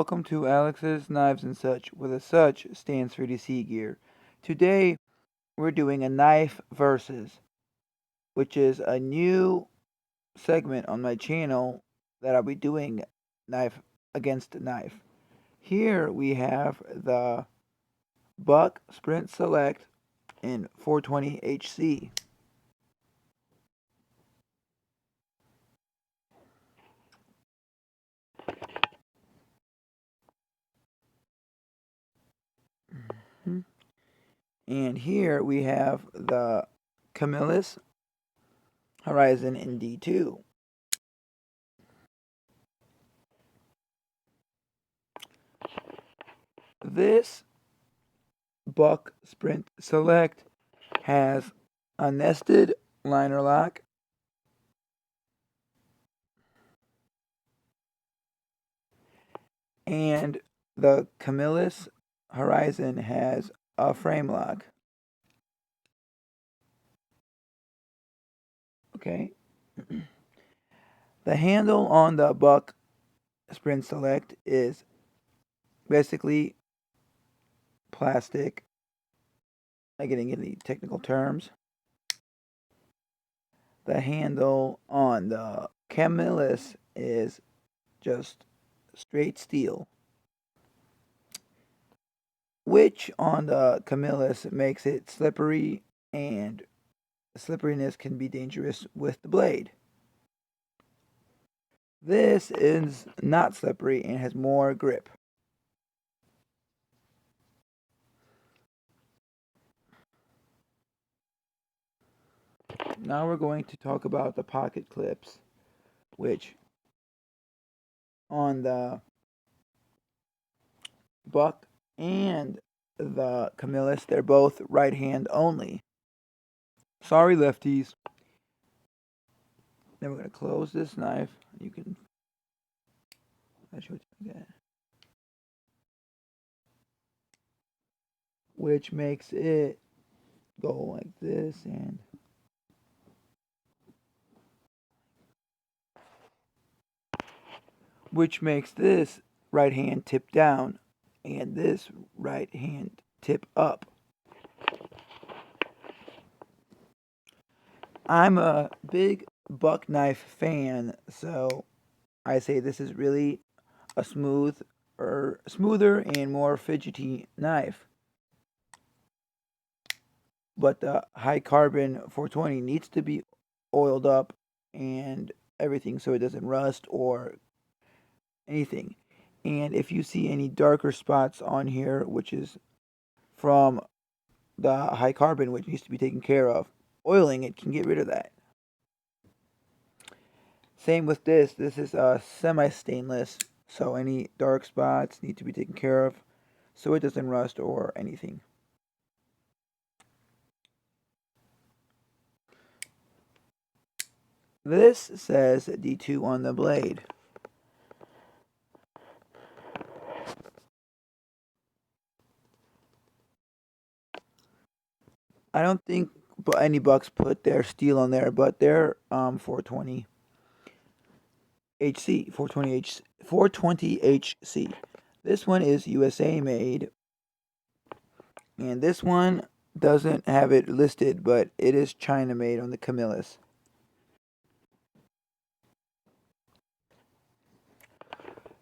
welcome to Alex's Knives and Such, where the such stands for DC gear. Today, we're doing a knife versus, which is a new segment on my channel that I'll be doing knife against knife. Here we have the Buck Sprint Select in 420 HC. And here we have the Camillus Horizon in D2. This Buck Sprint Select has a nested liner lock, and the Camillus Horizon has a frame lock. Okay. The handle on the Buck Sprint Select is basically plastic. I'm getting into the technical terms. The handle on the Camillus is just straight steel, which on the Camillus makes it slippery, and slipperiness can be dangerous with the blade. This is not slippery and has more grip. Now we're going to talk about the pocket clips, which on the Buck and the Camillus, they're both right hand only. Sorry, lefties. Then we're going to close this knife. You can get, which makes it go like this, and which makes this right hand tip down and this right hand tip up. I'm a big buck knife fan, so I say this is really a smoother and more fidgety knife. But the high carbon 420 needs to be oiled up and everything so it doesn't rust or anything. And if you see any darker spots on here, which is from the high carbon, which needs to be taken care of, oiling it can get rid of that. Same with this. This is a semi-stainless, so any dark spots need to be taken care of so it doesn't rust or anything. This says D2 on the blade. I don't think any bucks put their steel on there, but they're 420 HC, 420 HC. This one is USA made, and this one doesn't have it listed, but it is China made on the Camillus.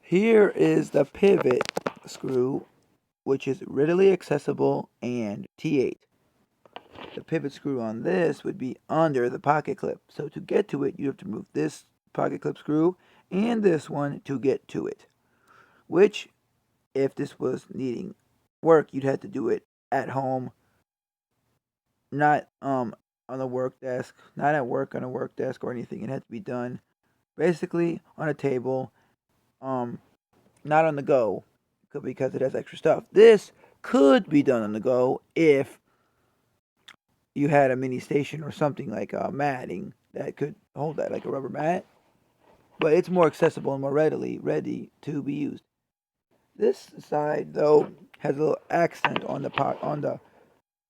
Here is the pivot screw, which is readily accessible and T8. The pivot screw on this would be under the pocket clip. So to get to it, you have to move this pocket clip screw and this one to get to it. Which, if this was needing work, you'd have to do it at home, not on a work desk, not at work on a work desk or anything. It had to be done basically on a table, not on the go, because it has extra stuff. This could be done on the go if you had a mini station or something like a matting that could hold that, like a rubber mat. But it's more accessible and more ready to be used. This side, though, has a little accent on the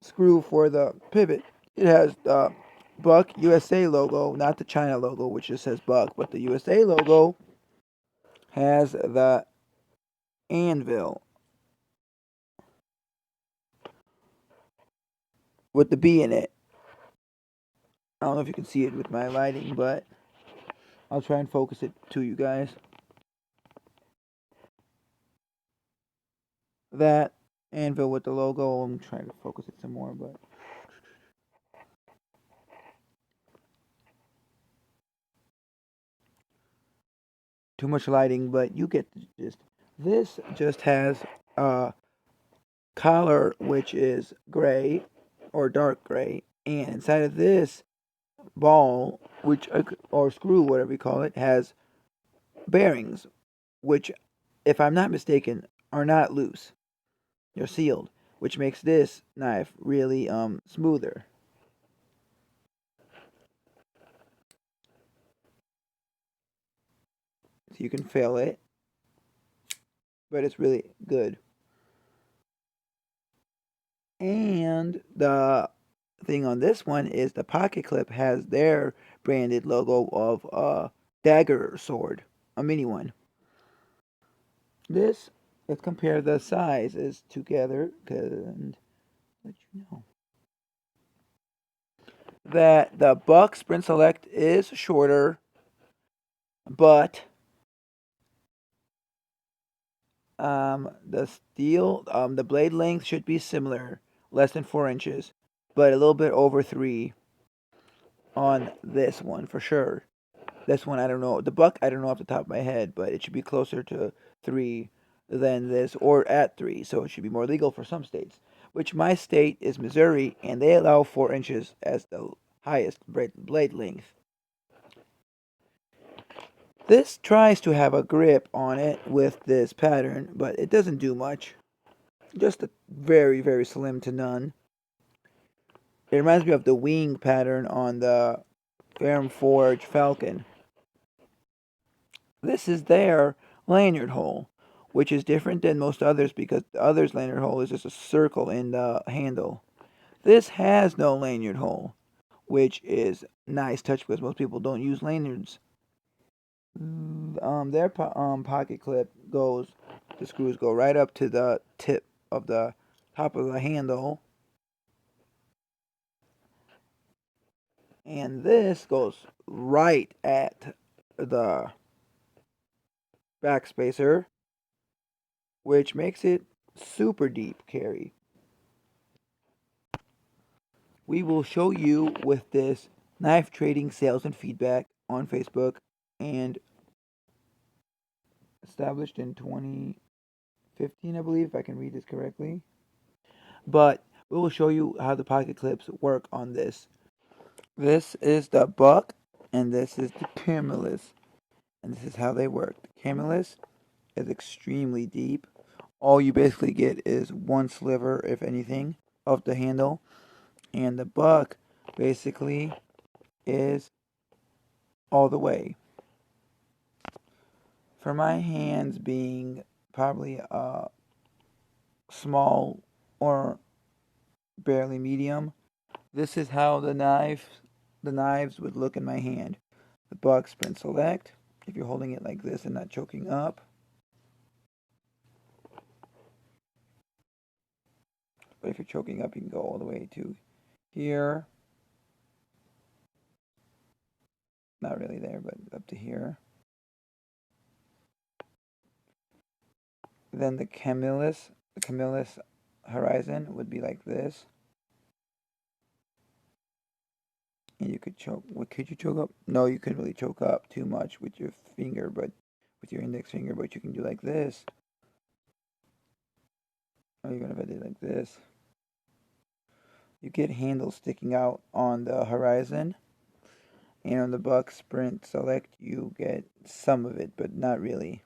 screw for the pivot. It has the Buck USA logo, not the China logo, which just says Buck, but the USA logo has the anvil with the B in it. I don't know if you can see it with my lighting, but I'll try and focus it to you guys. That anvil with the logo. I'm trying to focus it some more, but too much lighting, but you get the gist. This just has a collar which is gray or dark gray, and inside of this ball, which or screw, whatever you call it, has bearings, which, if I'm not mistaken, are not loose. They're sealed, which makes this knife really smoother. So you can feel it, but it's really good. And the thing on this one is the pocket clip has their branded logo of a dagger sword, a mini one. This, let's compare the sizes together and let you know that the Buck Sprint Select is shorter, but the blade length should be similar, less than 4 inches, but a little bit over 3 on this one for sure. This one, I don't know. The Buck, I don't know off the top of my head, but it should be closer to 3 than this, or at 3, so it should be more legal for some states. Which my state is Missouri, and they allow 4 inches as the highest blade length. This tries to have a grip on it with this pattern, but it doesn't do much. Just a very, very slim to none. It reminds me of the wing pattern on the Ferrum Forge Falcon. This is their lanyard hole, which is different than most others because the others' lanyard hole is just a circle in the handle. This has no lanyard hole, which is nice touch because most people don't use lanyards. Their pocket clip goes, the screws go right up to the tip of the top of the handle, and this goes right at the backspacer, which makes it super deep carry. We will show you with this knife trading sales and feedback on Facebook and established in 2015, I believe, if I can read this correctly. But we will show you how the pocket clips work on this. This is the Buck, and this is the Camillus, and this is how they work. The Camillus is extremely deep. All you basically get is one sliver, if anything, of the handle, and the Buck basically is all the way. For my hands being probably small or barely medium, this is how the knives would look in my hand. The Buck Sprint Select, if you're holding it like this and not choking up. But if you're choking up, you can go all the way to here. Not really there, but up to here. Then the Camillus Horizon would be like this. And you could choke. What could you choke up? No, you couldn't really choke up too much with your finger, but with your index finger. But you can do like this. Oh, you're gonna do it like this. You get handles sticking out on the horizon, and on the Buck Sprint Select, you get some of it, but not really.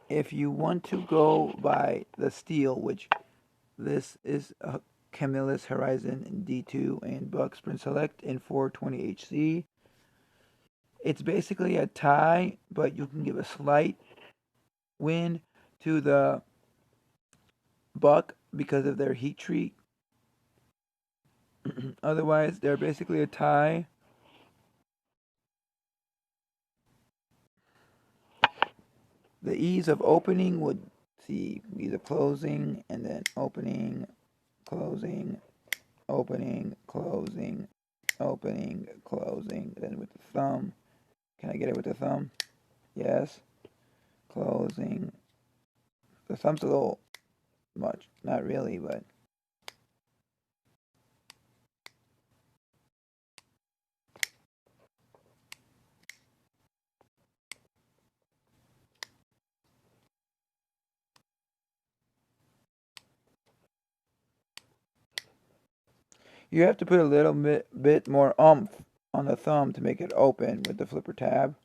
If you want to go by the steel, which this is a Camillus Horizon D2 and Buck Sprint Select in 420HC. It's basically a tie, but you can give a slight win to the Buck because of their heat treat. Otherwise, they're basically a tie. The ease of opening would see ease of closing and then opening, closing, opening, closing, opening, closing. Then with the thumb, can I get it with the thumb? Yes. Closing. The thumb's a little much. Not really, but you have to put a little bit more oomph on the thumb to make it open with the flipper tab.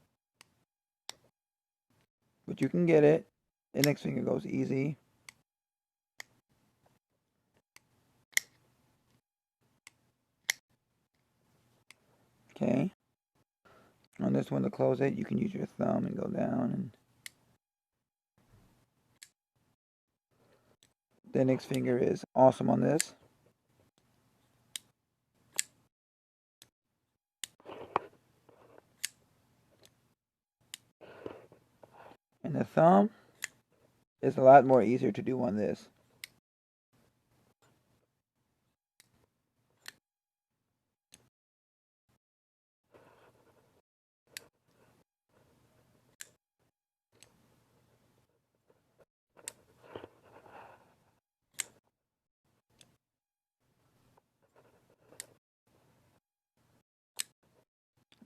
But you can get it. The next finger goes easy. Okay. On this one to close it, you can use your thumb and go down. And the index finger is awesome on this. And the thumb is a lot more easier to do on this.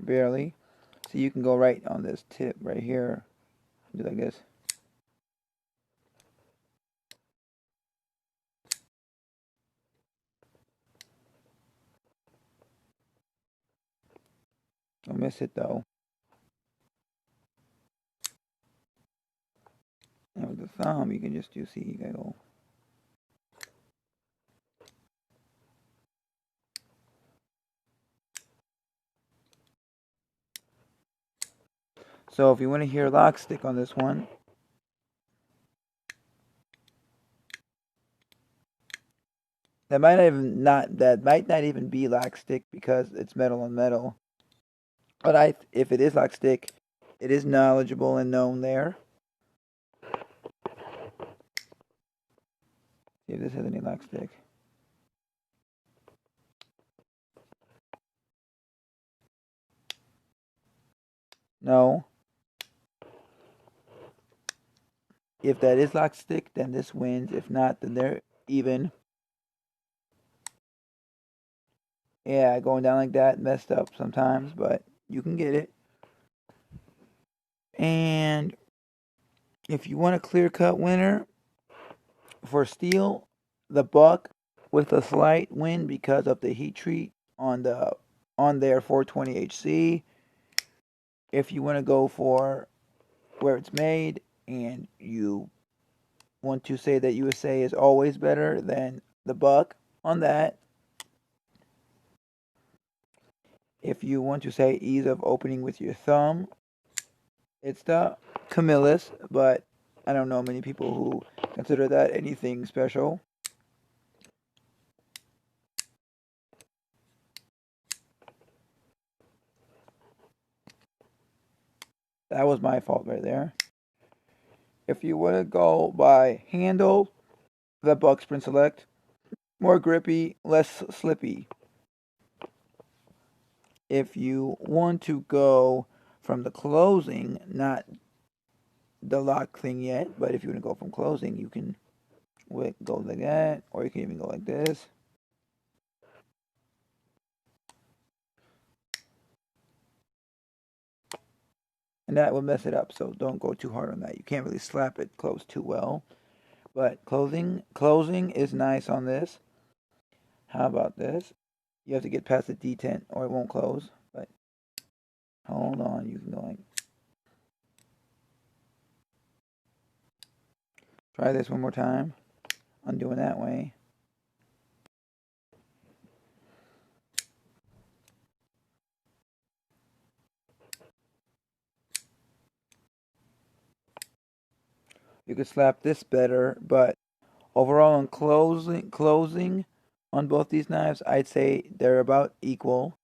Barely. So you can go right on this tip right here. Do like this. Don't miss it though. And with the thumb, you can just do, see, you gotta go. So if you want to hear lock stick on this one, that might not even be lock stick because it's metal on metal. But if it is lock stick, it is knowledgeable and known there. See if this has any lock stick. No. If that is lock stick, then this wins. If not, then they're even. Yeah, going down like that messed up sometimes, but you can get it. And if you want a clear cut winner for steel, the buck with a slight win because of the heat treat on their 420HC. If you want to go for where it's made and you want to say that USA is always better than the buck on that. If you want to say ease of opening with your thumb, it's the Camillus, but I don't know many people who consider that anything special. That was my fault right there. If you want to go by handle, the Buck Sprint Select, more grippy, less slippy. If you want to go from the closing, not the lock thing yet, but if you want to go from closing, you can go like that, or you can even go like this. And that will mess it up, so don't go too hard on that. You can't really slap it closed too well. But closing is nice on this. How about this? You have to get past the detent or it won't close. But hold on, you can go like. Try this one more time. Undoing that way. You could slap this better, but overall on closing on both these knives. I'd say they're about equal.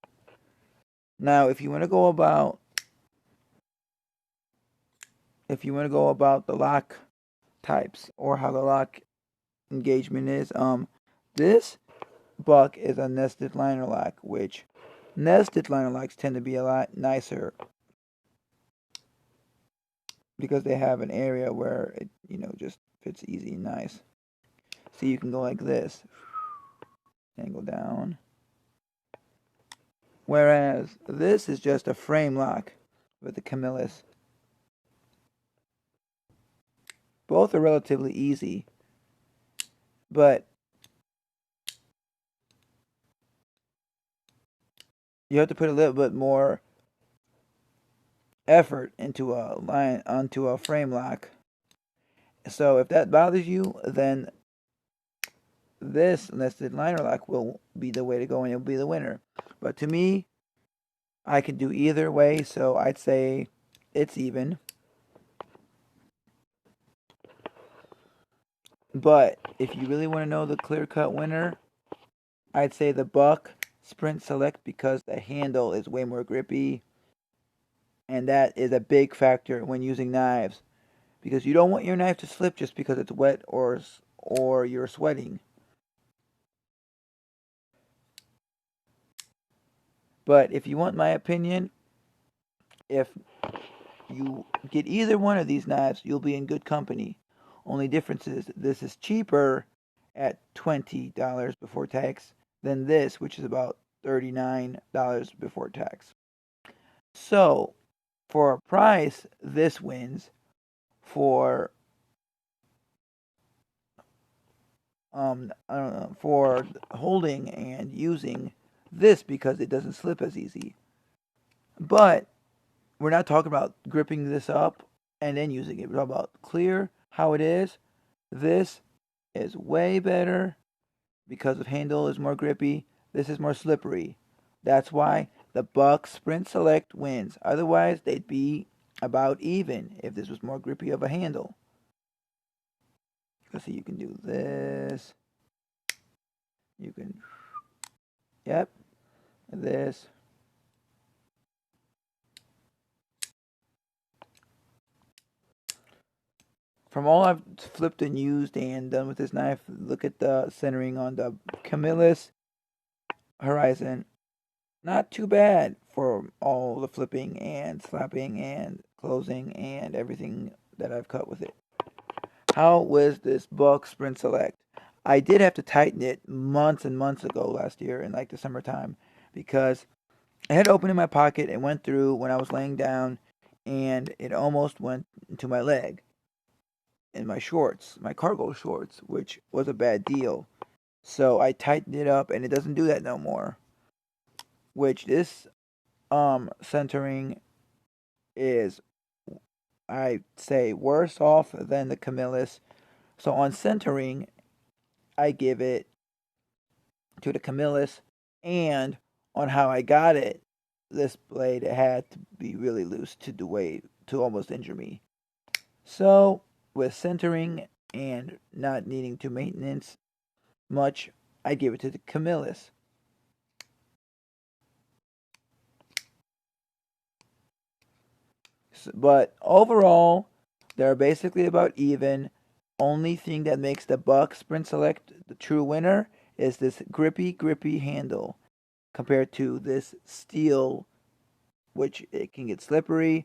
Now, if you want to go about the lock types or how the lock engagement is, this buck is a nested liner lock, which nested liner locks tend to be a lot nicer because they have an area where it, just fits easy and nice. So you can go like this and go down. Whereas this is just a frame lock with the Camillus. Both are relatively easy, but you have to put a little bit more effort into a frame lock. So if that bothers you, then this nested liner lock will be the way to go and it'll be the winner. But to me, I can do either way, so I'd say it's even. But if you really want to know the clear-cut winner, I'd say the Buck Sprint Select because the handle is way more grippy, and that is a big factor when using knives because you don't want your knife to slip just because it's wet or you're sweating. But if you want my opinion, if you get either one of these knives, you'll be in good company. Only difference is this is cheaper at $20 before tax than this, which is about $39 before tax. So, for a price, this wins. For I don't know, for holding and using this because it doesn't slip as easy. But we're not talking about gripping this up and then using it. We're talking about clear how it is. This is way better because the handle is more grippy. This is more slippery. That's why the Buck Sprint Select wins. Otherwise, they'd be about even if this was more grippy of a handle. Let's see, you can do this. You can, yep, this. From all I've flipped and used and done with this knife, look at the centering on the Camillus Horizon. Not too bad for all the flipping and slapping and closing and everything that I've cut with it. How was this Buck Sprint Select? I did have to tighten it months and months ago last year in like the summertime because I had it open in my pocket and went through when I was laying down and it almost went into my leg in my shorts, my cargo shorts, which was a bad deal. So I tightened it up and it doesn't do that no more. Which this centering is, I'd say, worse off than the Camillus. So on centering, I give it to the Camillus, and on how I got it, this blade had to be really loose to almost injure me. So with centering and not needing to maintenance much, I give it to the Camillus. But overall, they're basically about even. Only thing that makes the Buck Sprint Select the true winner is this grippy handle compared to this steel, which it can get slippery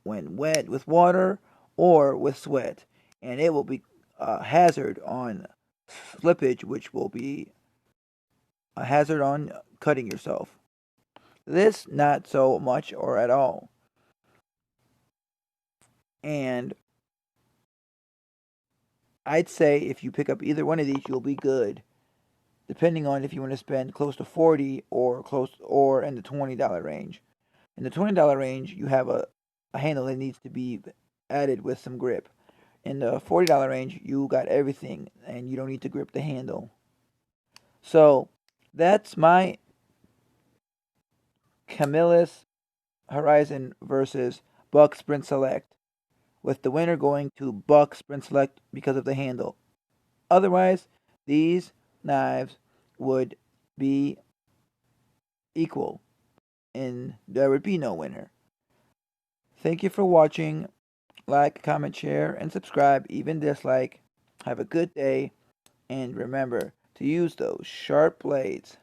when wet with water or with sweat, and it will be a hazard on slippage, which will be a hazard on cutting yourself. This not so much or at all. And I'd say if you pick up either one of these, you'll be good. Depending on if you want to spend close to 40 or in the $20 range. In the $20 range, you have a handle that needs to be added with some grip. In the $40 range, you got everything and you don't need to grip the handle. So that's my Camillus Horizon versus Buck Sprint Select, with the winner going to Buck Sprint Select because of the handle. Otherwise, these knives would be equal, and there would be no winner. Thank you for watching. Like, comment, share, and subscribe, even dislike. Have a good day, and remember to use those sharp blades.